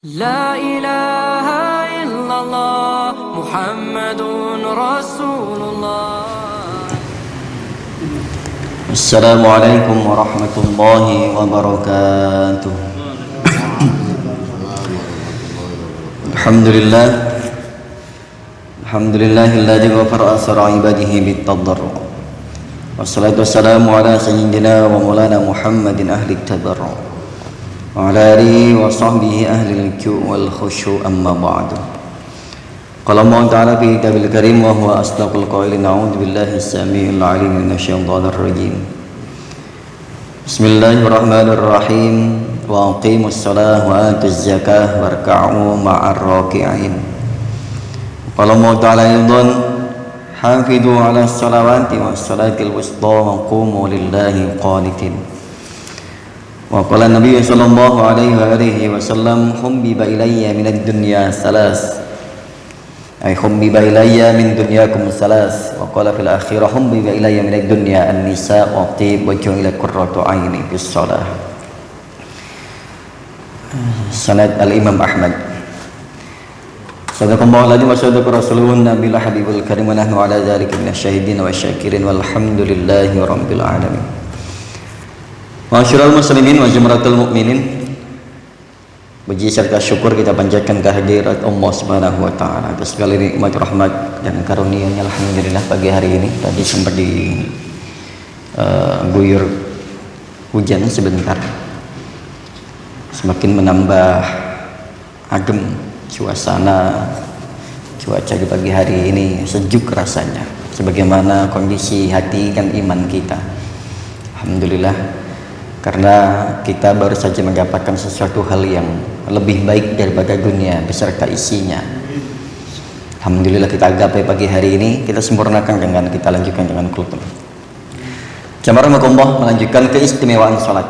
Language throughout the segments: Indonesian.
لا إله إلا الله محمد رسول الله. السلام عليكم ورحمة الله وبركاته. الحمد لله الذي غفر أثر عباده بالتضرع، والصلاة والسلام على سيدنا ومولانا محمد أهل التبرع وعلى آله وصحبه أهل الكوء والخشوع، أما بعد. قال الله تعالى في كتابه الكريم وهو أصدق القائلين: أعوذ بالله السميع العليم من الشيطان الرجيم. بسم الله الرحمن الرحيم. وأقيموا الصلاة وآتوا الزكاة واركعوا مع الراكعين. قال الله تعالى أيضا: حافظوا على الصلوات والصلاة الوسطى وقوموا لله قانتين. وقال النبي صلى الله عليه وآله وسلم: حبب إلي من الدنيا ثلاث، أي حبب إلي من دنياكم ثلاث. وقال في الأخيرة: حبب إلي من الدنيا النساء والطيب وجعلت قرة عيني في الصلاة. Sanad Al-Imam Ahmad. Sadaqallahu aladzim wa sadaqa rasulun nabiyul habibul karim wa nahnu ala dzalika minasyahidin wa syakirin walhamdulillahi rabbil alamin. Ma'asyiral muslimin wa jumratul mukminin, puji serta syukur kita panjatkan kehadirat Allah Subhanahu wa taala atas segala nikmat, rahmat dan karunia-Nya. Alhamdulillah pagi hari ini tadi sempat guyur hujan sebentar, semakin menambah adem suasana. Cuaca di pagi hari ini sejuk rasanya, sebagaimana kondisi hati dan iman kita. Alhamdulillah, karena kita baru saja mendapatkan sesuatu hal yang lebih baik daripada dunia beserta isinya. Alhamdulillah kita gapai pagi hari ini, kita sempurnakan dengan kita lanjutkan dengan kultum. Jamaah rahmatullah, melanjutkan keistimewaan salat.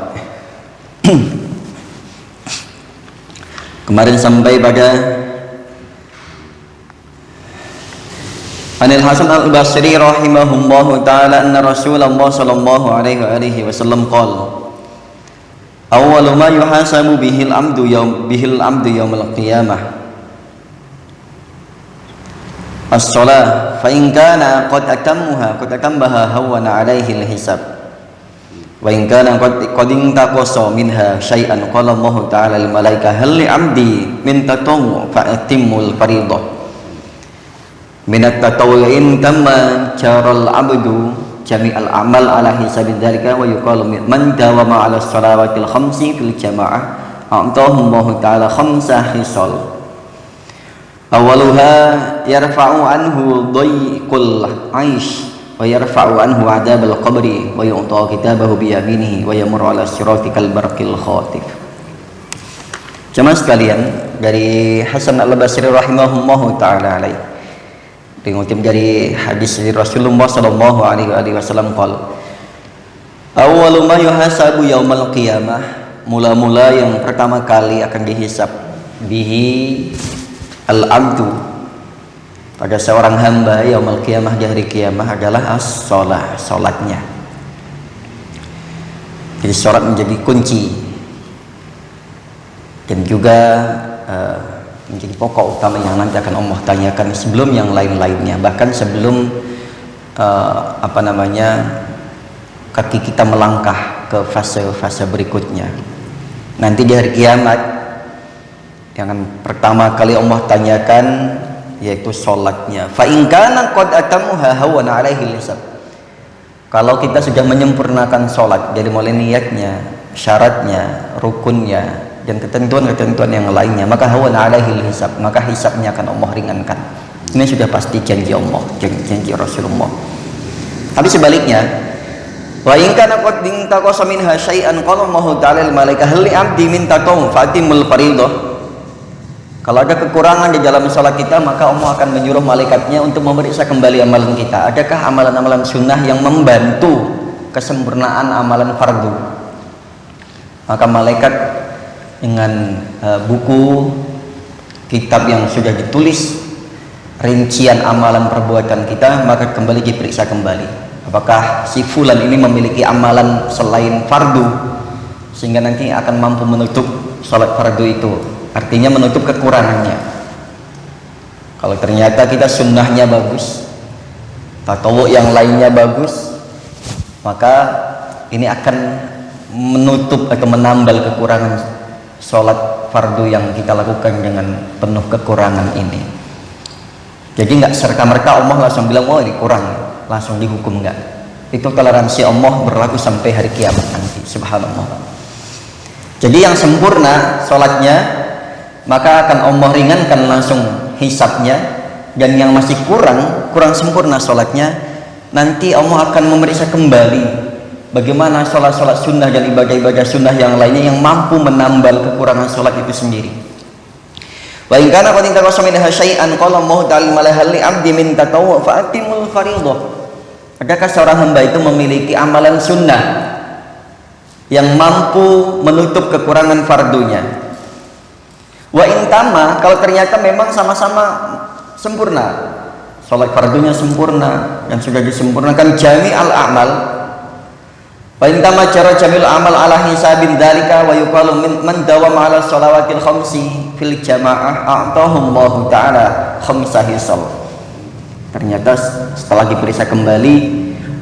Kemarin sampai pada Anil Hasan Al-Basri rahimahullahu ta'ala anna Rasulullah sallallahu alaihi wasallam qala: awwalu ma yuhasabu bihil amdu yaumil qiyamah as-shalah, fa in kana qad atammaha hawana alaihi al-hisab, wa in kana qad intaqasa minha syai'an qala Allah ta'ala lil malaikah hal li 'abdi min tatawwu fa atimmul fariidah min at-tatawwu'in tamma jaral 'abdu jami'al amal ala hisabi dzalika wa yuqalu man dawama ala shalawatil khamsi fil jamaah a'tahullahu ta'ala khamsa hisal. Awaluha yarfa'u anhu dhayqul 'aish wa yarfa'u anhu 'adzabal qabri wa yu'ta kitabahu bi yaminihi wa yamurru ala siratikal barqil khatif. Jemaah sekalian, dari Hasan Al-Basri rahimahullahu ta'ala alaih dikutip dari hadis dari Rasulullah sallallahu alaihi wasallam qala: awwalu ma yuhasabu yaumal qiyamah, mula-mula yang pertama kali akan dihisab bihi al-abdu, pada seorang hamba yaumal qiyamah, di hari kiamah adalah as-shalah, salatnya. Jadi salat menjadi kunci dan juga menjadi pokok utama yang nanti akan Allah tanyakan sebelum yang lain-lainnya, bahkan sebelum kaki kita melangkah ke fase-fase berikutnya. Nanti di hari kiamat yang pertama kali Allah tanyakan yaitu sholatnya. Fa in kana qad atamuha hawana alaihi hisab. Kalau kita sudah menyempurnakan sholat dari mulai niatnya, syaratnya, rukunnya, dan ketentuan-ketentuan yang lainnya, maka hawan alaihi hisab, maka hisabnya akan Allah ringankan. Ini sudah pasti janji Allah, janji Rasulullah. Tapi sebaliknya, wa in kana qad intaqasa minha syai'an qala Allah ta'ala lil malaikah hal li 'abdi min tatawwu fatimul fariidah. Kalau ada kekurangan di dalam salat kita, maka Allah akan menyuruh malaikatnya untuk memeriksa kembali amalan kita. Adakah amalan-amalan sunnah yang membantu kesempurnaan amalan fardu? Maka malaikat dengan buku kitab yang sudah ditulis rincian amalan perbuatan kita, maka kembali diperiksa kembali apakah si fulan ini memiliki amalan selain fardu sehingga nanti akan mampu menutup salat fardu itu artinya menutup kekurangannya. Kalau ternyata kita sunnahnya bagus, tatawuk yang lainnya bagus, maka ini akan menutup atau menambal kekurangan sholat fardu yang kita lakukan dengan penuh kekurangan ini. Jadi nggak serta-merta Allah langsung bilang, oh ini kurang, langsung dihukum, nggak. Itu toleransi Allah berlaku sampai hari kiamat nanti, subhanallah. Jadi yang sempurna sholatnya, maka akan Allah ringankan langsung hisabnya. Dan yang masih kurang sempurna sholatnya, nanti Allah akan memeriksa kembali bagaimana sholat-sholat sunnah dan ibadah-ibadah sunnah yang lainnya yang mampu menambal kekurangan sholat itu sendiri. Wa in kana qad intaqasa minha syai'an qala Allah ta'ala li 'abdi min tatawwu fa atimul fardhah. Adakah seorang hamba itu memiliki amalan sunnah yang mampu menutup kekurangan fardunya? Wa intama, kalau ternyata memang sama-sama sempurna, sholat fardunya sempurna dan sudah disempurnakan jami'al a'mal. Wa intama cara jami'ul amal ala hisabin dzalika wa yuqalu man dawama ala shalawatil khamsi fil jamaah a'tahullahu ta'ala khamsa hisab. Ternyata setelah diperiksa kembali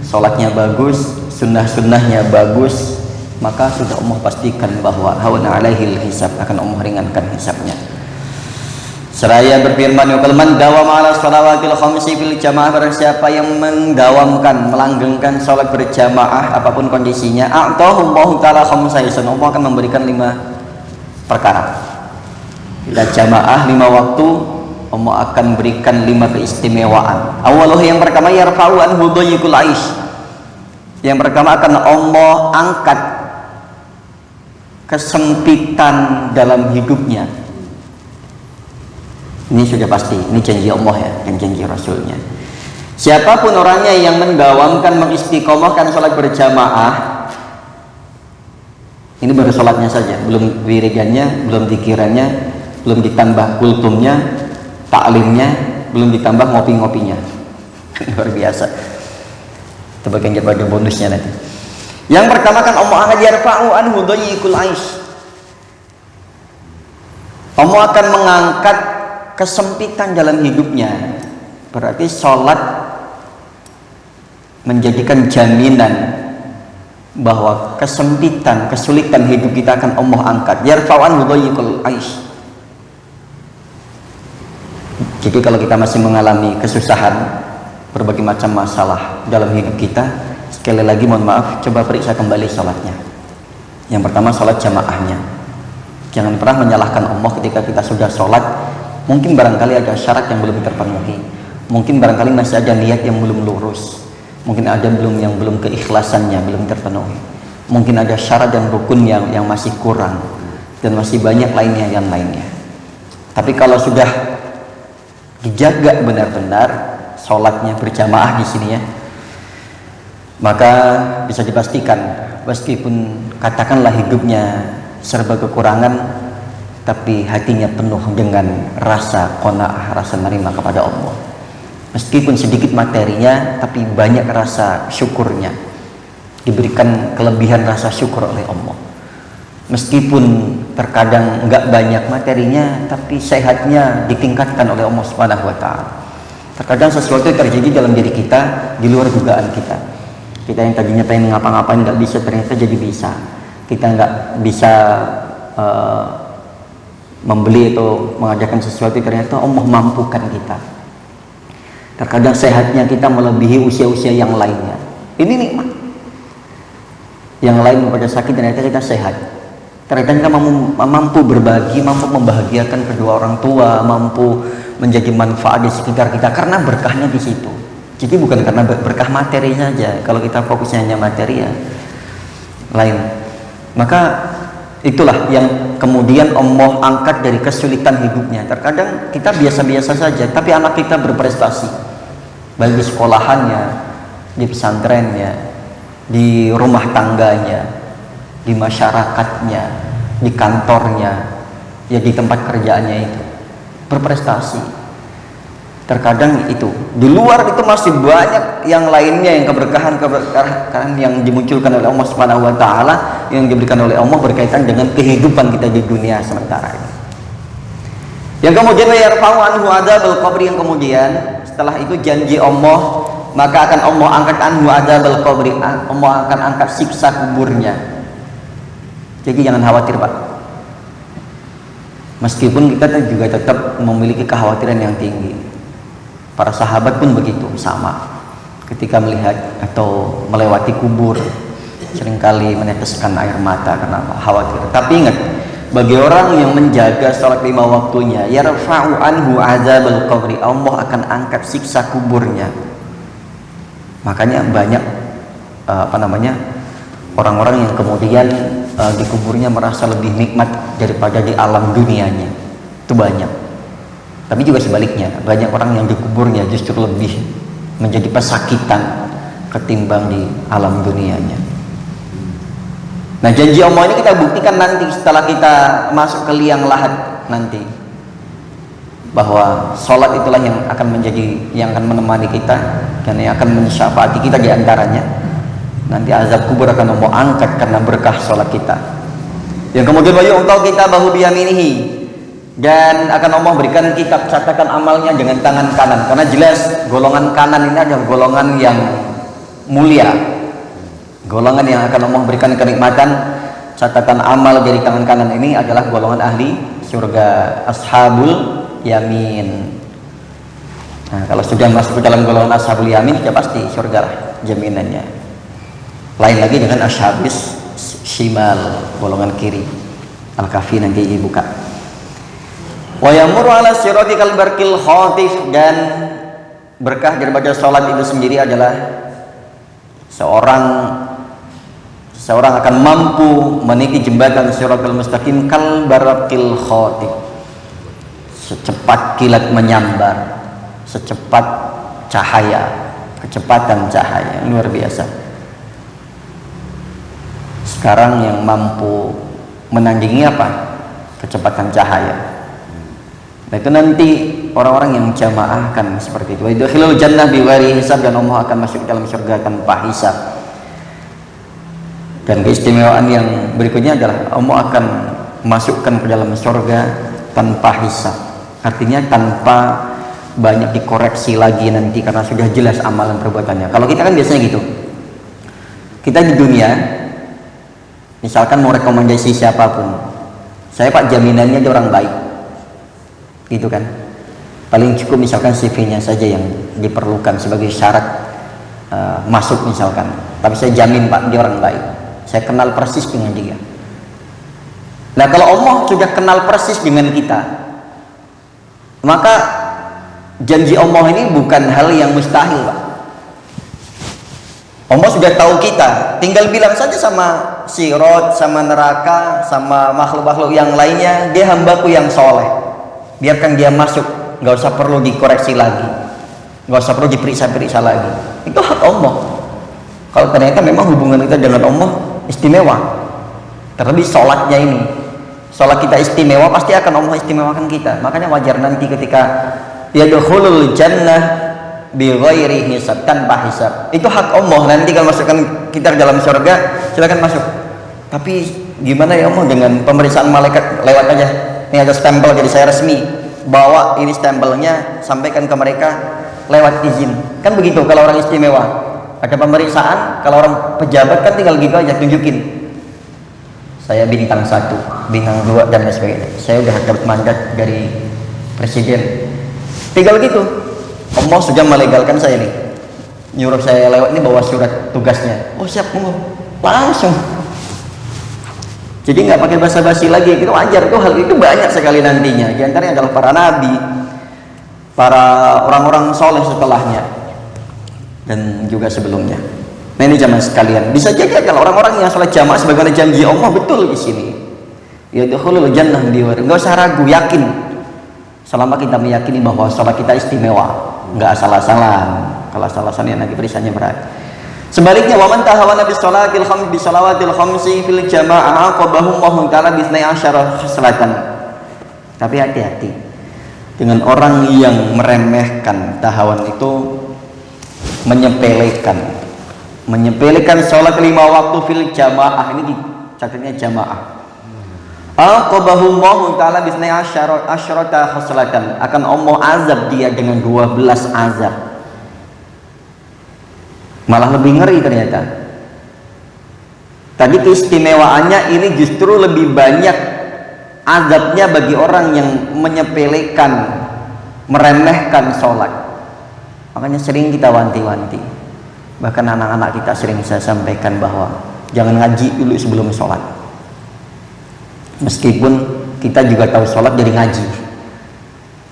sholatnya bagus, sunnah-sunnahnya bagus, maka sudah Allah pastikan bahwa hawana alaihil hisab, akan Allah ringankan hisabnya. Seraya berfirman, man dawama ala shalawatil khamsi fil jamaah, barang siapa yang mendawamkan, melanggengkan salat berjamaah apapun kondisinya, a'tahullahu ta'ala khamsa hisab, Allah akan memberikan 5 perkara. Bila jamaah 5 waktu, Allah akan berikan 5 keistimewaan. Awaluh, yang pertama, yarfa'u anhu dhayyikul aish. Yang pertama akan Allah angkat kesempitan dalam hidupnya. Ini sudah pasti, ini janji Allah ya, dan janji Rasulnya. Siapapun orangnya yang mendawamkan, mengistiqomahkan sholat berjamaah, ini baru sholatnya saja, belum wiridannya, belum dikirannya, belum ditambah kultumnya, taklimnya, belum ditambah ngopi-ngopinya. Luar biasa. Itu bagian daripada bonusnya nanti. Yang pertama kan Allah akan yarfa'u anhu dhayyikul aish. Allah akan mengangkat kesempitan dalam hidupnya. Berarti sholat menjadikan jaminan bahwa kesempitan, kesulitan hidup kita akan Allah angkat. Yarfa'u anhu dhayyikul aish. Jadi kalau kita masih mengalami kesusahan, berbagai macam masalah dalam hidup kita, sekali lagi mohon maaf, coba periksa kembali sholatnya. Yang pertama, sholat jamaahnya. Jangan pernah menyalahkan Allah ketika kita sudah sholat. Mungkin barangkali ada syarat yang belum terpenuhi, mungkin barangkali masih ada niat yang belum lurus, mungkin ada yang belum keikhlasannya belum terpenuhi, mungkin ada syarat dan rukun yang masih kurang, dan masih banyak lainnya. Tapi kalau sudah dijaga benar-benar sholatnya berjamaah di sini ya, maka bisa dipastikan meskipun katakanlah hidupnya serba kekurangan, tapi hatinya penuh dengan rasa qanaah, rasa menerima kepada Allah. Meskipun sedikit materinya, tapi banyak rasa syukurnya, diberikan kelebihan rasa syukur oleh Allah. Meskipun terkadang enggak banyak materinya, tapi sehatnya ditingkatkan oleh Allah Subhanahu wa Ta'ala. Terkadang sesuatu terjadi dalam diri kita di luar dugaan kita. Kita yang tadinya pengen ngapa-ngapain nggak bisa, ternyata jadi bisa. Kita nggak bisa membeli atau mengajarkan sesuatu, ternyata Allah mampukan kita. Terkadang sehatnya kita melebihi usia-usia yang lainnya. Ini nikmat. Yang lain pada sakit, ternyata kita sehat. Terkadang kita mampu berbagi, mampu membahagiakan kedua orang tua, mampu menjadi manfaat di sekitar kita karena berkahnya di situ. Jadi bukan karena berkah materi saja. Kalau kita fokusnya hanya materi ya lain. Maka itulah yang kemudian Allah angkat dari kesulitan hidupnya. Terkadang kita biasa-biasa saja, tapi anak kita berprestasi, baik di sekolahannya, di pesantrennya, di rumah tangganya, di masyarakatnya, di kantornya, ya di tempat kerjaannya itu berprestasi. Terkadang itu di luar itu masih banyak yang lainnya, yang keberkahan yang dimunculkan oleh Allah Subhanahu wa Ta'ala, yang diberikan oleh Allah berkaitan dengan kehidupan kita di dunia sementara ini. Yang kemudian yarfa'u anhu adzabal qabri, yang kemudian setelah itu janji Allah, maka akan Allah angkat anhu adzabal qabri, Allah akan angkat siksa kuburnya. Jadi jangan khawatir Pak. Meskipun kita juga tetap memiliki kekhawatiran yang tinggi. Para sahabat pun begitu, sama. Ketika melihat atau melewati kubur, seringkali meneteskan air mata karena khawatir. Tapi ingat, bagi orang yang menjaga sholat 5 waktunya, yarfa'u anhu adzabal qabri, Allah akan angkat siksa kuburnya. Makanya banyak orang-orang yang kemudian di kuburnya merasa lebih nikmat daripada di alam dunianya. Itu banyak. Tapi juga sebaliknya, banyak orang yang di kuburnya justru lebih menjadi pesakitan ketimbang di alam dunianya. Nah, janji Allah ini kita buktikan nanti setelah kita masuk ke liang lahat nanti, bahwa sholat itulah yang akan menemani kita dan yang akan mensyafaati kita di antaranya. Nanti azab kubur akan Allah angkat karena berkah sholat kita. Yang kemudian wa yu'ta kitabahu biyaminihi, dan akan Allah berikan kitab catatan amalnya dengan tangan kanan, karena jelas golongan kanan ini adalah golongan yang mulia, golongan yang akan Allah berikan kenikmatan. Catatan amal dari tangan kanan ini adalah golongan ahli surga, ashabul yamin. Nah, kalau sudah masuk ke dalam golongan ashabul yamin, ya pasti surga lah jaminannya. Lain lagi dengan ashabis shimal, golongan kiri. Al-Kahfi nanti dibuka. Wa yamuru ala sirati kal barqil khatif, dan berkah daripada sholat itu sendiri adalah seorang akan mampu meniti jembatan siratal mustaqim kal barqil khatif, secepat kilat menyambar, secepat cahaya, kecepatan cahaya luar biasa. Sekarang yang mampu menandingi apa? Kecepatan cahaya. Nah, itu nanti orang-orang yang jamaah kan seperti itu. Idkhilul jannah bighairi hisab, dan Allah akan masuk dalam surga tanpa hisab. Dan keistimewaan yang berikutnya adalah Allah akan masukkan ke dalam surga tanpa hisab. Artinya tanpa banyak dikoreksi lagi nanti karena sudah jelas amalan perbuatannya. Kalau kita kan biasanya gitu. Kita di dunia misalkan mau rekomendasi siapapun, saya Pak jaminannya dia orang baik, gitu kan. Paling cukup misalkan CV-nya saja yang diperlukan sebagai syarat masuk misalkan. Tapi saya jamin Pak dia orang baik, saya kenal persis dengan dia. Nah, kalau Allah sudah kenal persis dengan kita, maka janji Allah ini bukan hal yang mustahil Pak. Allah sudah tahu kita, tinggal bilang saja sama sirat, sama neraka, sama makhluk-makhluk yang lainnya, dia hambaku yang soleh, biarkan dia masuk, nggak usah perlu dikoreksi lagi, nggak usah perlu diperiksa-periksa lagi. Itu hak Allah. Kalau ternyata memang hubungan kita dengan Allah istimewa, terlebih sholatnya ini, sholat kita istimewa, pasti akan Allah istimewakan kita. Makanya wajar nanti ketika yadkhulul jannah bighairi hisab, tanpa hisab. Itu hak Allah. Nanti kalau masukkan kita ke dalam surga, silakan masuk. Tapi gimana ya Allah dengan pemeriksaan malaikat lewat aja? Ini ada stempel, jadi saya resmi bawa ini stempelnya, sampaikan ke mereka lewat izin. Kan begitu kalau orang istimewa. Ada pemeriksaan, kalau orang pejabat kan tinggal gitu aja tunjukin. Saya bintang 1, bintang 2 dan lain sebagainya. Saya udah dapat mandat dari presiden. Tinggal gitu. Allah sudah melegalkan saya nih, nyuruh saya lewat ini bawa surat tugasnya. Oh siap, langsung. Jadi nggak pakai basa-basi lagi, itu wajar. Itu hal itu banyak sekali nantinya. Di antaranya adalah para nabi, para orang-orang soleh setelahnya, dan juga sebelumnya. Nah, ini jamaah sekalian, bisa jadi kalau orang-orang yang sholat jamaah sebagaimana janji Allah betul di sini. Ya dukhulul jannah biwari. Nggak usah ragu, yakin. Selama kita meyakini bahwa sholat kita istimewa, nggak asal-asalan. Kalau asal-asalan nanti perisannya berat. Sebaliknya, wa man tahawana bis shalatil khams bi shalawatil khamsi fil jamaah aqabahu Allahu ta'ala bi 12 khaslatan. Tapi hati-hati dengan orang yang meremehkan tahawan itu, menyepelekan sholat 5 waktu fil jamaah. Ini catatnya jamaah. Aqabahullahu ta'ala bisnai asyarata khoslatan, akan Allah azab dia dengan 12 azab. Malah lebih ngeri ternyata. Tadi keistimewaannya, ini justru lebih banyak azabnya bagi orang yang menyepelekan, meremehkan sholat. Makanya sering kita wanti-wanti, bahkan anak-anak kita sering saya sampaikan bahwa jangan ngaji dulu sebelum sholat. Meskipun kita juga tahu sholat jadi ngaji,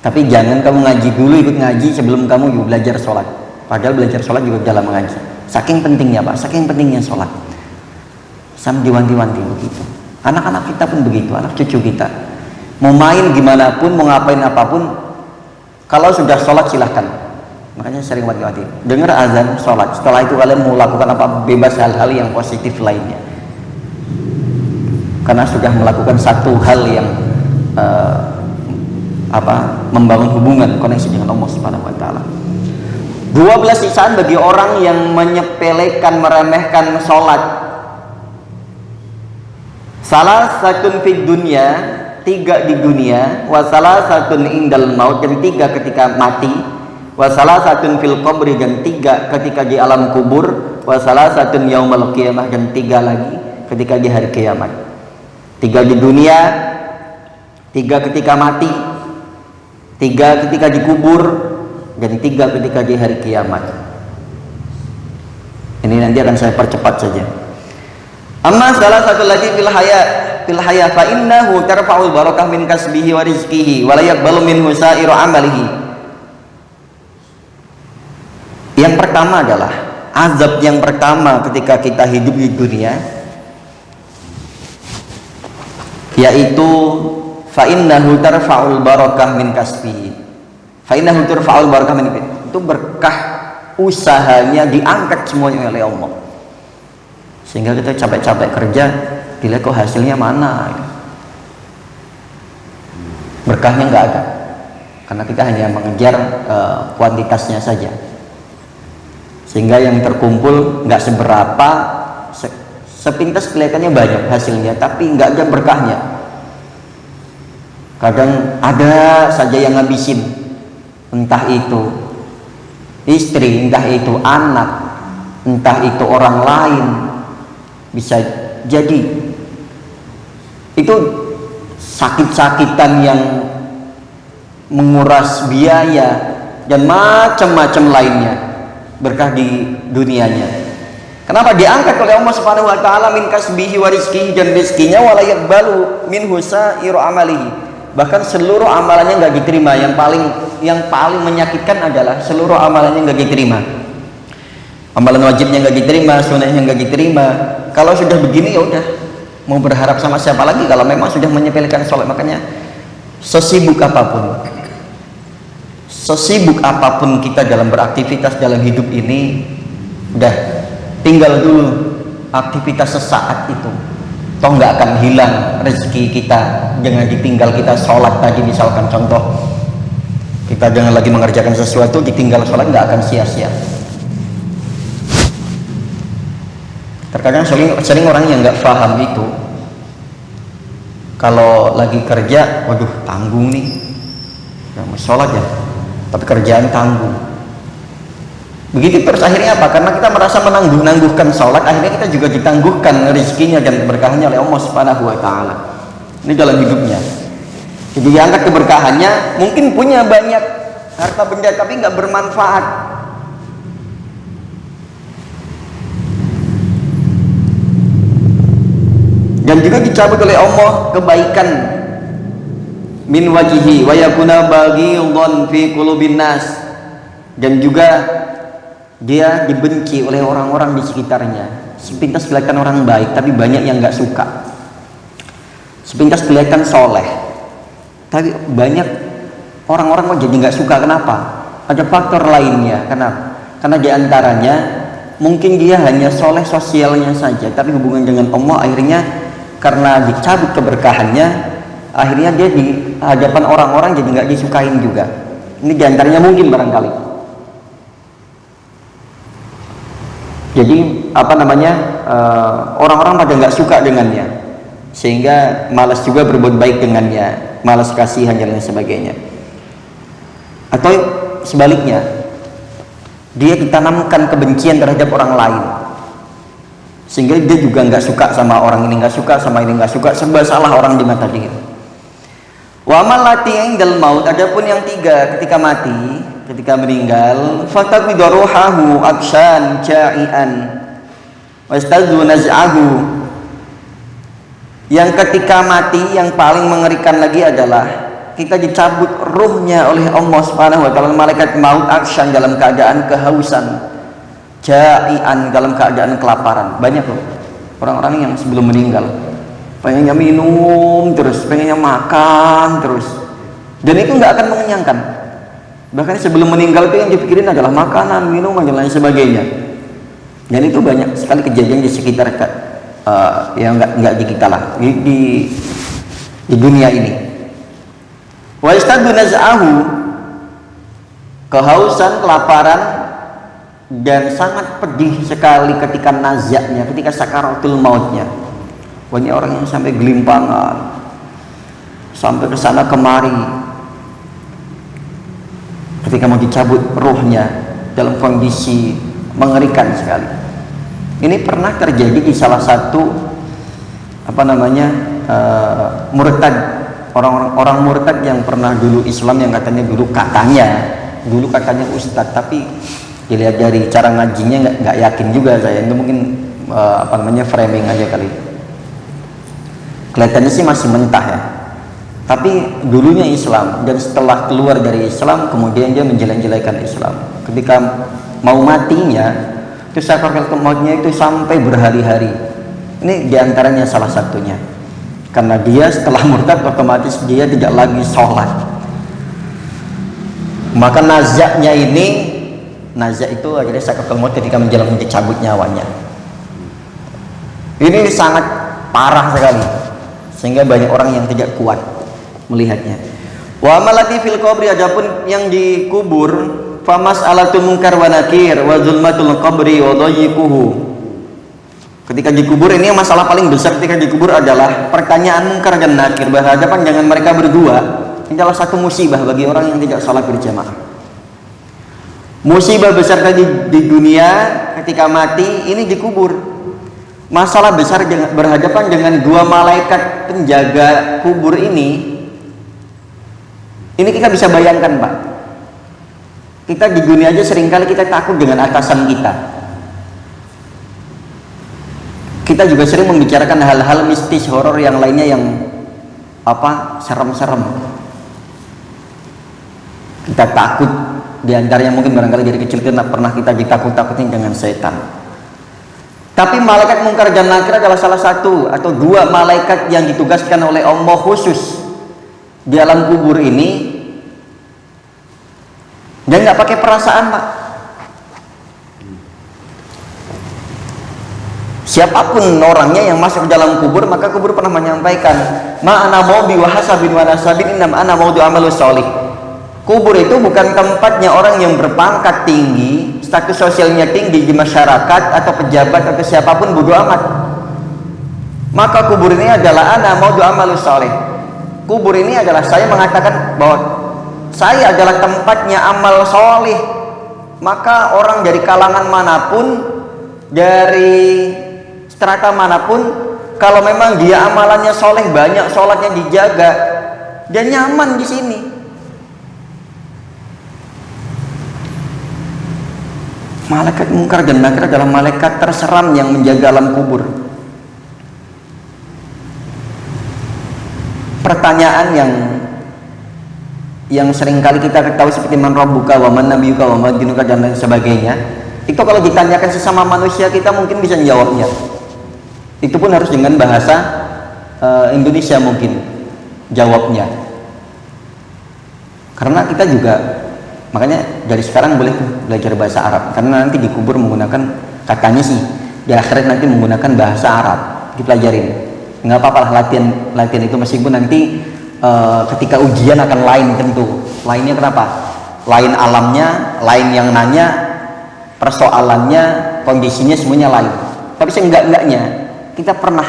tapi jangan kamu ngaji dulu, ikut ngaji sebelum kamu juga belajar sholat. Padahal belajar sholat juga dalam mengaji. Saking pentingnya Pak, saking pentingnya sholat. Sampai diwanti-wanti begitu. Anak-anak kita pun begitu, anak cucu kita. Mau main gimana pun, mau ngapain apapun, kalau sudah sholat silahkan. Makanya sering wanti-wanti, dengar azan sholat, setelah itu kalian mau lakukan apa, bebas hal-hal yang positif lainnya. Karena sudah melakukan satu hal yang membangun hubungan, koneksi dengan Allah Subhanahu wa taala. 12 siksaan bagi orang yang menyepelekan, meremehkan sholat. Salah satu fid dunya, 3 di dunia, wa salah satu indal maut, dan 3 ketika mati, wa salah satu fil qabri, dan 3 ketika di alam kubur, wa salah satu yaumal qiyamah, dan 3 lagi ketika di hari kiamat. 3 di dunia, 3 ketika mati, 3 ketika dikubur, dan 3 ketika di hari kiamat. Ini nanti akan saya percepat saja. Amma salah satu lagi fil haya fa innahu tarfa'ul barakah min kasbihi wa rizqihi wa la yaqbalu minhu sa'iru amalihi. Yang pertama adalah azab yang pertama ketika kita hidup di dunia, yaitu fa innahu tarfa'ul barakah min kasbihi. Fa innahu tarfa'ul barakah min, itu berkah usahanya diangkat semuanya oleh Allah. Sehingga kita capek-capek kerja, dilihat kok hasilnya mana, berkahnya nggak ada, karena kita hanya mengejar kuantitasnya saja, sehingga yang terkumpul nggak seberapa, sepintas kelihatannya banyak hasilnya, tapi nggak ada berkahnya. Kadang ada saja yang ngabisin, entah itu istri, entah itu anak, entah itu orang lain. Bisa jadi itu sakit-sakitan yang menguras biaya dan macam-macam lainnya, berkah di dunianya. Kenapa diangkat oleh Allah Subhanahu wa taala min kasbihi wa rizqihi, dan rezekinya wala yaqbalu minhu sa'iru amalihi. Bahkan seluruh amalannya enggak diterima. Yang paling menyakitkan adalah seluruh amalannya enggak diterima. Amalan wajibnya enggak diterima, sunnahnya enggak diterima. Kalau sudah begini ya udah, mau berharap sama siapa lagi kalau memang sudah menyepelekan sholat. Makanya sesibuk apapun kita dalam beraktivitas dalam hidup ini, udah tinggal dulu aktivitas sesaat itu, toh nggak akan hilang rezeki kita. Jangan ditinggal kita sholat tadi, misalkan contoh, kita jangan lagi mengerjakan sesuatu, ditinggal sholat nggak akan sia-sia. Terkadang sering orang yang nggak paham itu, kalau lagi kerja, waduh tanggung nih, mau sholat ya, tapi kerjaan tanggung. Begitu terus akhirnya apa? Karena kita merasa menangguhkan sholat, akhirnya kita juga ditangguhkan rezekinya dan berkahnya oleh Allah Subhanahu wa taala. Ini dalam hidupnya. Jadi diangkat keberkahannya, mungkin punya banyak harta benda tapi nggak bermanfaat. Dan juga dicabut oleh Allah kebaikan min wajihi wa yakuna baghidhan fi qulubin nas, dan juga dia dibenci oleh orang-orang di sekitarnya. Sepintas kelihatan orang baik tapi banyak yang nggak suka. Sepintas kelihatan soleh tapi banyak orang-orang kok jadi nggak suka. Kenapa? Ada faktor lainnya. Kenapa? Karena diantaranya mungkin dia hanya soleh sosialnya saja, tapi hubungan dengan Allah akhirnya karena dicabut keberkahannya, akhirnya dia di hadapan orang-orang jadi nggak disukain juga. Ini diantaranya mungkin barangkali. Jadi orang-orang pada nggak suka dengannya, sehingga malas juga berbuat baik dengannya, malas kasihan dan lain sebagainya. Atau sebaliknya, dia ditanamkan kebencian terhadap orang lain, sehingga dia juga nggak suka sama orang ini, nggak suka sama ini, nggak suka, serba salah orang di mata dia. Wa amal lati indal maut, adapun yang tiga ketika mati, ketika meninggal, fataqidu ruhahu akshan ja'ian wastadzu naz'ahu. Yang ketika mati yang paling mengerikan lagi adalah kita dicabut ruhnya oleh Allah Subhanahu wa taala, malaikat maut akshan dalam keadaan kehausan, ja'ian dalam keadaan kelaparan. Banyak loh orang-orang yang sebelum meninggal pengennya minum terus, pengennya makan terus, dan itu nggak akan mengenyangkan. Bahkan sebelum meninggal itu yang dipikirin adalah makanan, minuman dan lain sebagainya. Dan itu banyak sekali kejadian di sekitar yang nggak di kita lah, di dunia ini. Wa istadu naz'ahu, kehausan, kelaparan, dan sangat pedih sekali ketika nazaknya, ketika sakaratul mautnya. Banyak orang yang sampai gelimpangan, sampai ke sana kemari ketika mau dicabut ruhnya dalam kondisi mengerikan sekali. Ini pernah terjadi di salah satu murtad, orang murtad yang pernah dulu Islam, yang katanya dulu katanya ustadz, tapi dilihat dari cara ngajinya nggak yakin juga saya. Itu mungkin framing aja kali. Kelihatannya sih masih mentah ya, tapi dulunya Islam, dan setelah keluar dari Islam kemudian dia menjelek-jelekan Islam. Ketika mau matinya itu sakaratul mautnya itu sampai berhari-hari. Ini diantaranya salah satunya karena dia setelah murtad otomatis dia tidak lagi sholat. Maka nazak itu akhirnya sakaratul maut ketika menjelang dicabut nyawanya. Ini sangat parah sekali, sehingga banyak orang yang tidak kuat melihatnya. Wa malati fil qabri, adapun yang dikubur, famas alatul munkar wa nakir wa zulmatul qabri wa dhayiquhu. Ketika dikubur, ini yang masalah paling besar ketika dikubur adalah pertanyaan munkar dan nakir, berhadapan dengan mereka berdua. Ini adalah satu musibah bagi orang yang tidak salat berjamaah. Musibah besar tadi di dunia ketika mati, ini dikubur. Masalah besar berhadapan dengan dua malaikat penjaga kubur ini kita bisa bayangkan, Pak. Kita di dunia aja seringkali kita takut dengan atasan kita. Kita juga sering membicarakan hal-hal mistis, horor yang lainnya yang serem-serem. Kita takut, diantaranya mungkin barangkali dari kecil kita pernah kita ditakut-takutin dengan setan. Tapi malaikat mungkar dan nakir adalah salah satu atau dua malaikat yang ditugaskan oleh Allah khusus di alam kubur ini. Dan nggak pakai perasaan, Pak. Siapapun orangnya yang masuk ke dalam kubur, maka kubur pernah menyampaikan, ma ana maudi wa hasabin wa nasabin innam ana maudu amalus sholih. Kubur itu bukan tempatnya orang yang berpangkat tinggi, status sosialnya tinggi di masyarakat atau pejabat atau siapapun, bodo amat. Maka kubur ini adalah ana maudu amalus sholih. Kubur ini adalah saya mengatakan bahwa saya adalah tempatnya amal soleh. Maka orang dari kalangan manapun, dari strata manapun, kalau memang dia amalannya soleh, banyak sholatnya dijaga, dia nyaman di sini. Malaikat mungkar dan nakir adalah malaikat terseram yang menjaga alam kubur. Pertanyaan yang seringkali kita ketahui seperti man rabbuka wa man nabiyuka wa ma dinuka dan lain sebagainya, itu kalau ditanyakan sesama manusia kita mungkin bisa menjawabnya. Itu pun harus dengan bahasa Indonesia mungkin jawabnya. Karena kita juga, makanya dari sekarang boleh belajar bahasa Arab, karena nanti dikubur menggunakan, katanya sih di akhirat nanti menggunakan bahasa Arab, dipelajarin. Nggak apa-apa lah latihan itu, meskipun nanti ketika ujian akan lain tentu. Lainnya kenapa? Lain alamnya, lain yang nanya, persoalannya, kondisinya semuanya lain. Tapi seenggak-enggaknya kita pernah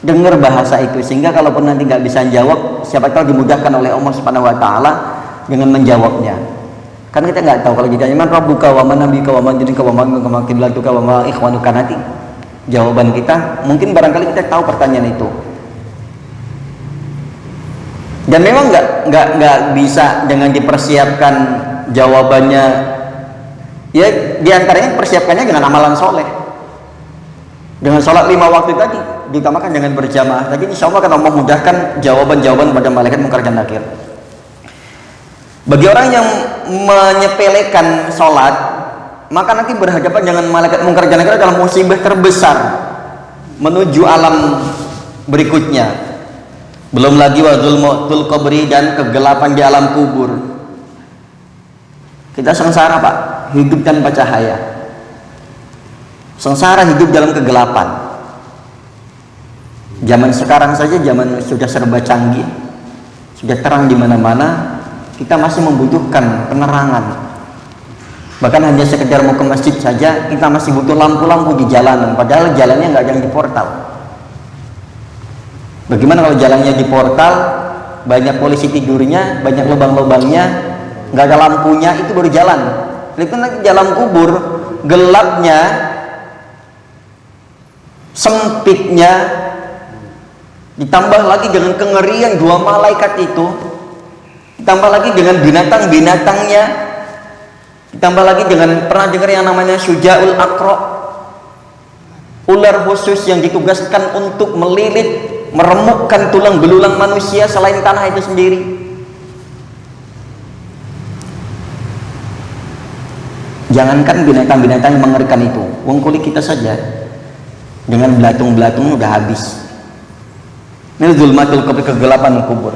dengar bahasa itu, sehingga kalaupun nanti nggak bisa jawab, siapa tahu dimudahkan oleh Allah Subhanahu Wa Taala dengan menjawabnya. Karena kita nggak tahu kalau ditanya man rabbuka wa man nabiyuka wa man dinuka wa man qiblatuka wa ma ikhwanuka, nanti jawaban kita mungkin barangkali kita tahu pertanyaan itu. Dan memang nggak bisa dengan dipersiapkan jawabannya. Ya diantaranya persiapkannya dengan amalan soleh, dengan sholat 5 waktu tadi, diutamakan dengan berjamaah tadi, insya Allah akan memudahkan jawaban-jawaban pada malaikat munkar dan nakir. Bagi orang yang menyepelekan sholat, maka nanti berhadapan dengan malaikat munkar dan nakir adalah musibah terbesar menuju alam berikutnya. Belum lagi wa zulmatul qabri, dan kegelapan di alam kubur. Kita sengsara Pak, hidup tanpa cahaya. Sengsara hidup dalam kegelapan. Zaman sekarang saja zaman sudah serba canggih, sudah terang di mana-mana, kita masih membutuhkan penerangan. Bahkan hanya sekedar mau ke masjid saja kita masih butuh lampu-lampu di jalanan, padahal jalannya nggak ada di portal. Bagaimana kalau jalannya di portal, banyak polisi tidurnya, banyak lubang-lubangnya, nggak ada lampunya, itu baru jalan. Itu nanti jalan kubur, gelapnya, sempitnya, ditambah lagi dengan kengerian 2 malaikat itu, ditambah lagi dengan binatang-binatangnya, ditambah lagi dengan, pernah dengar yang namanya Syuja'ul Aqra, ular khusus yang ditugaskan untuk melilit, meremukkan tulang belulang manusia selain tanah itu sendiri. Jangankan binatang-binatang yang mengerikan itu, wong kulit kita saja dengan belatung-belatung udah habis. Ini zulmatul qabri, kegelapan kubur.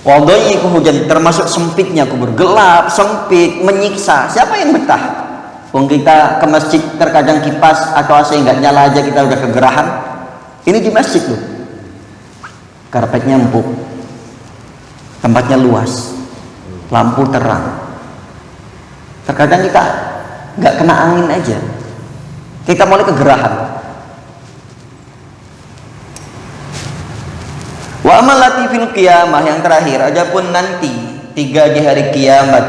Wadaiku hujan, termasuk sempitnya kubur, gelap, sempit, menyiksa. Siapa yang betah? Wong kita ke masjid terkadang kipas atau AC nggak nyala aja kita udah kegerahan. Ini di masjid loh, karpetnya empuk, tempatnya luas, lampu terang. Terkadang kita nggak kena angin aja, kita mulai kegerahan. Wa amalati fil qiyamah, yang terakhir, adapun nanti 3 di hari kiamat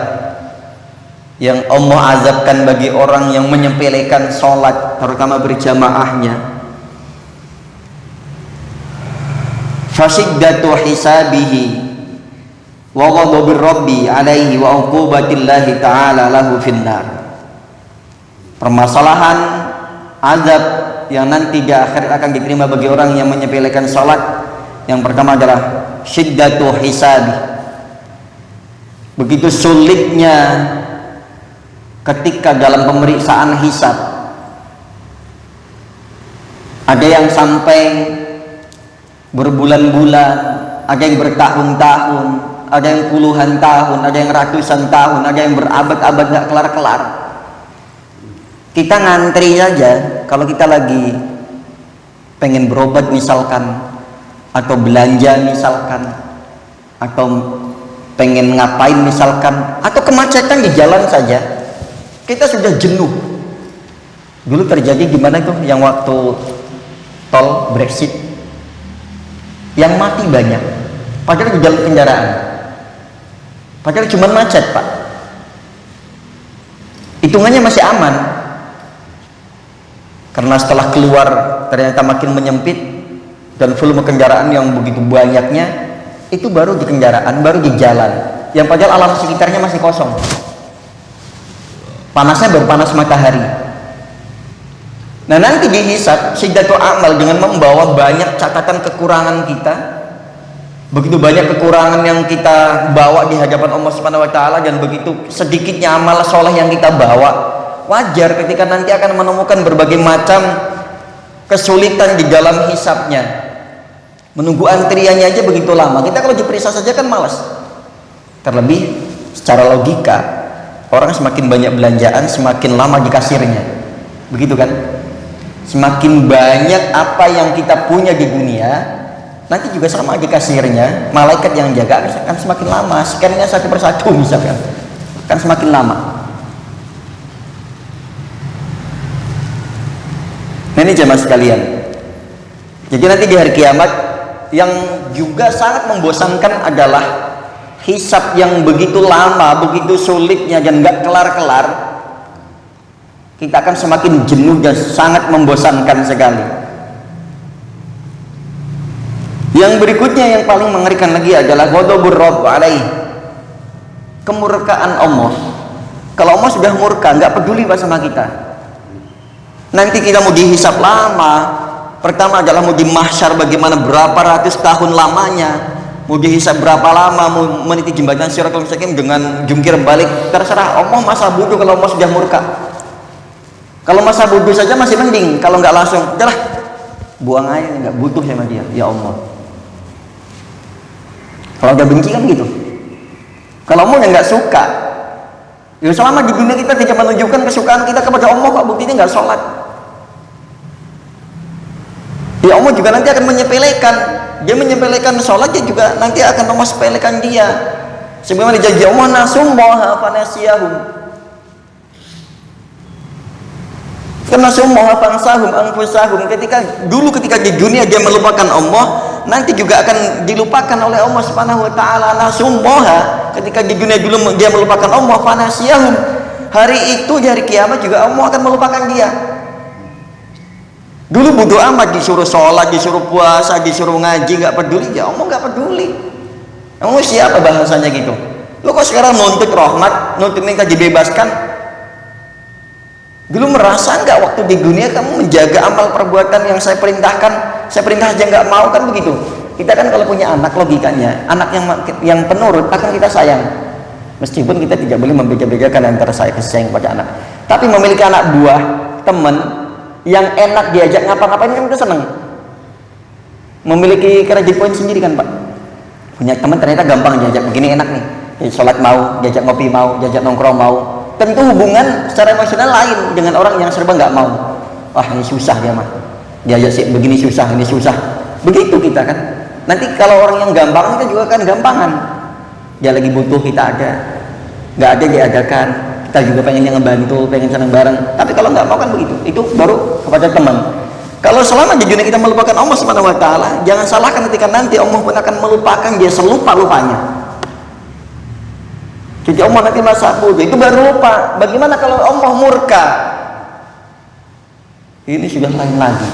yang Allah azabkan bagi orang yang menyepelekan sholat, terutama berjamaahnya. Fasiddatu hisabihi wa ghadabir rabbi alaihi wa uqubatillahi ta'ala lahu finnar. Permasalahan azab yang nanti di akhirat akan diterima bagi orang yang menyepelekan salat, yang pertama adalah syiddatu hisabi. Begitu sulitnya ketika dalam pemeriksaan hisab. Ada yang sampai berbulan-bulan, ada yang bertahun-tahun, ada yang puluhan tahun, ada yang ratusan tahun, ada yang berabad-abad gak kelar-kelar. Kita ngantri saja kalau kita lagi pengen berobat misalkan, atau belanja misalkan, atau pengen ngapain misalkan, atau kemacetan di jalan saja, kita sudah jenuh. Dulu terjadi gimana itu yang waktu tol Brexit, yang mati banyak, padahal di dalam kendaraan, padahal cuma macet Pak, hitungannya masih aman, karena setelah keluar ternyata makin menyempit dan volume kendaraan yang begitu banyaknya, itu baru di kendaraan, baru di jalan, yang padahal alam sekitarnya masih kosong, panasnya baru panas matahari. Nah nanti dihisab syiddatul amal dengan membawa banyak catatan kekurangan kita, begitu banyak kekurangan yang kita bawa di hadapan Allah Subhanahu Wa Taala, dan begitu sedikitnya amal soleh yang kita bawa. Wajar ketika nanti akan menemukan berbagai macam kesulitan di dalam hisabnya. Menunggu antriannya aja begitu lama. Kita kalau diperiksa saja kan malas. Terlebih secara logika, orang semakin banyak belanjaan semakin lama di kasirnya, begitu kan? Semakin banyak apa yang kita punya di dunia, nanti juga sama di kasirnya, malaikat yang jaga akan semakin lama. Scan-nya satu persatu misalkan, akan semakin lama. Nah ini jemaah sekalian, Jadi nanti di hari kiamat yang juga sangat membosankan adalah hisab yang begitu lama, begitu sulitnya dan nggak kelar-kelar. Kita akan semakin jenuh dan sangat membosankan sekali. Yang berikutnya yang paling mengerikan lagi adalah ghadabur rabb alaih, kemurkaan Allah. Kalau Allah sudah murka, nggak peduli sama kita. Nanti kita mau dihisab lama. Pertama adalah mau di mahsyar bagaimana, berapa ratus tahun lamanya, mau dihisab berapa lama, mau meniti jembatan Shiratal Mustaqim dengan jungkir balik, terserah. Allah masa bodoh kalau Allah sudah murka. Kalau masa bodoh saja masih mending, kalau nggak langsung, udahlah buang aja, nggak butuh sama dia, ya Allah. Kalau udah benci kan gitu. Kalau Allah nggak suka, ya selama di dunia kita tidak menunjukkan kesukaan kita kepada Allah, kok buktinya nggak sholat. Ya Allah juga nanti akan menyepelekan. Dia menyepelekan sholat, dia juga nanti akan Allah sepelekan dia. Sebagaimana dijanji Allah, nasummaha fanasiyahum. Nasummaha fansahum anfusahum. Ketika di dunia dia melupakan Allah, nanti juga akan dilupakan oleh Allah Subhanahu wa taala. Nasummaha, ketika di dunia dulu dia melupakan Allah, fanasiyahum. Hari itu, di hari kiamat juga Allah akan melupakan dia. Dulu bodo amat, disuruh sholat, disuruh puasa, disuruh ngaji, nggak peduli. Ya Allah nggak peduli. Kamu siapa bahasanya gitu? Lo kok sekarang nuntut rahmat, nuntut minta dibebaskan? Dulu merasa nggak waktu di dunia kamu menjaga amal perbuatan yang saya perintahkan, saya perintah aja nggak mau, kan begitu? Kita kan kalau punya anak, logikanya anak yang penurut akan kita sayang, meskipun kita tidak boleh membeda-bedakan antara saya kasih sayang kepada anak. Tapi memiliki anak buah, teman yang enak diajak ngapa-ngapain kan kita seneng. Memiliki kredit poin sendiri kan Pak, punya teman ternyata gampang diajak begini, enak nih, sholat mau, diajak ngopi mau, diajak nongkrong mau. Tentu hubungan secara emosional lain dengan orang yang serba nggak mau. Wah ini susah dia mah, diajak sih begini susah, ini susah. Begitu kita kan. Nanti kalau orang yang gampang, kita juga kan gampangan. Dia lagi butuh, kita ada. Nggak ada diadakan, kita juga pengen yang ngebantu, pengen senang bareng. Tapi kalau nggak mau kan begitu. Itu baru kepada teman. Kalau selama di dunia kita melupakan Allah Subhanahu wa taala, jangan salahkan ketika nanti Allah pun akan melupakan dia selupa-lupanya. Jadi Allah nanti masa bodoh, itu baru lupa. Bagaimana kalau Allah murka? Ini sudah lain lagi.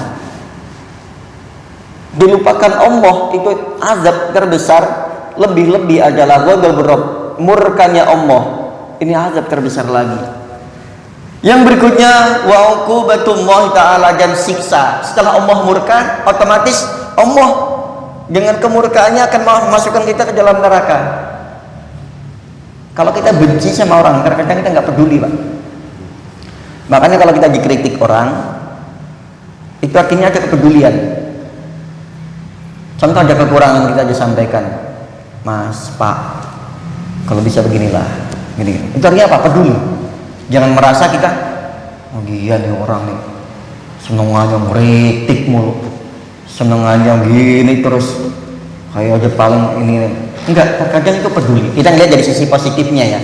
Dilupakan Allah itu azab terbesar, lebih-lebih adalah ghadabur rabb, murkanya Allah. Ini azab terbesar lagi. Yang berikutnya wa uqubatullah taala, dan siksa. Setelah Allah murka, otomatis Allah dengan kemurkaannya akan memasukkan kita ke dalam neraka. Kalau kita benci sama orang, kadang-kadang kita nggak peduli Pak. Makanya kalau kita dikritik orang, itu artinya ada kepedulian. Contoh ada kekurangan, kita disampaikan, Mas, Pak, kalau bisa beginilah, gini. Itu artinya apa? Peduli. Jangan merasa kita, oh dia nih orang nih, senengannya meritik mulu, senengannya gini terus, kayak aja paling ini. Enggak, terkadang itu peduli. Kita lihat dari sisi positifnya ya,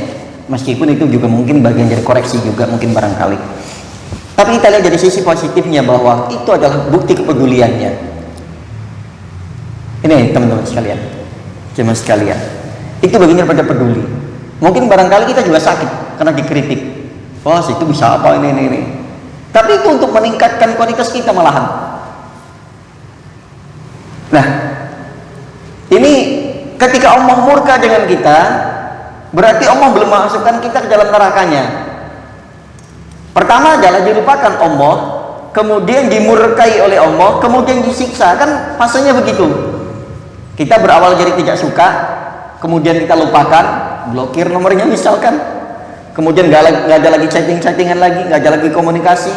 meskipun itu juga mungkin bagian dari koreksi juga mungkin barangkali. Tapi kita lihat dari sisi positifnya bahwa itu adalah bukti kepeduliannya. Ini teman-teman sekalian, jemaah sekalian, itu bagian daripada peduli. Mungkin barangkali kita juga sakit karena dikritik. Wah, itu bisa apa ini. Tapi itu untuk meningkatkan kualitas kita malahan. Nah, ini ketika Allah murka dengan kita, berarti Allah belum masukkan kita ke dalam nerakanya. Pertama adalah dilupakan Allah, kemudian dimurkai oleh Allah, kemudian disiksa. Kan fasenya begitu. Kita berawal jadi tidak suka, kemudian kita lupakan, blokir nomornya misalkan, kemudian nggak ada lagi chattingan lagi, nggak ada lagi komunikasi.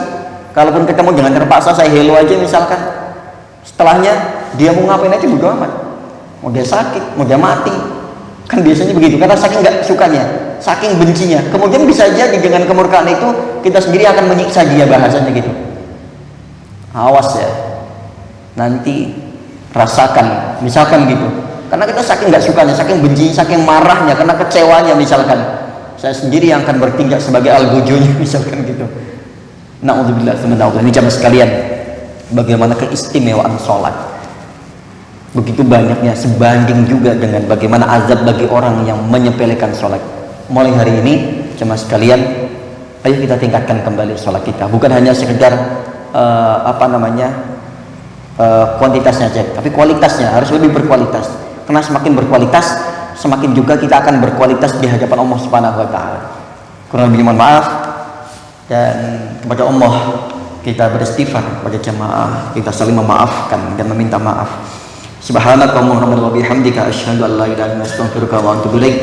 Kalaupun ketemu jangan terpaksa, saya hello aja misalkan. Setelahnya dia mau ngapain aja bodo amat, mau dia sakit, mau dia mati, kan biasanya begitu, karena saking nggak sukanya, saking bencinya. Kemudian bisa jadi dengan kemurkaan itu kita sendiri akan menyiksa dia, bahasanya gitu. Awas ya, nanti rasakan, misalkan gitu. Karena kita saking nggak sukanya, saking benci, saking marahnya, karena kecewanya misalkan, saya sendiri yang akan bertindak sebagai al-bujunya misalkan gitu. Na'udzubillah, ini jamaah sekalian, bagaimana keistimewaan sholat. begitu banyaknya, sebanding juga dengan bagaimana azab bagi orang yang menyepelekan sholat. Mulai hari ini jemaah sekalian, ayo kita tingkatkan kembali sholat kita, bukan hanya sekedar kuantitasnya aja, tapi kualitasnya harus lebih berkualitas, karena semakin berkualitas semakin juga kita akan berkualitas di hadapan Allah Subhanahu wa taala. Kurang lebih mohon maaf, dan kepada Allah kita beristighfar, kepada jemaah kita saling memaafkan dan meminta maaf. Subhanakallahumma wa bihamdika asyhadu an la ilaha illa anta astaghfiruka wa atubu ilaik.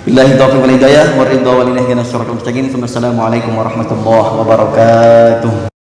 Billahi taufiq wal hidayah wa ridha wal ilahi nasrul mustaqim. Assalamualaikum warahmatullahi wabarakatuh.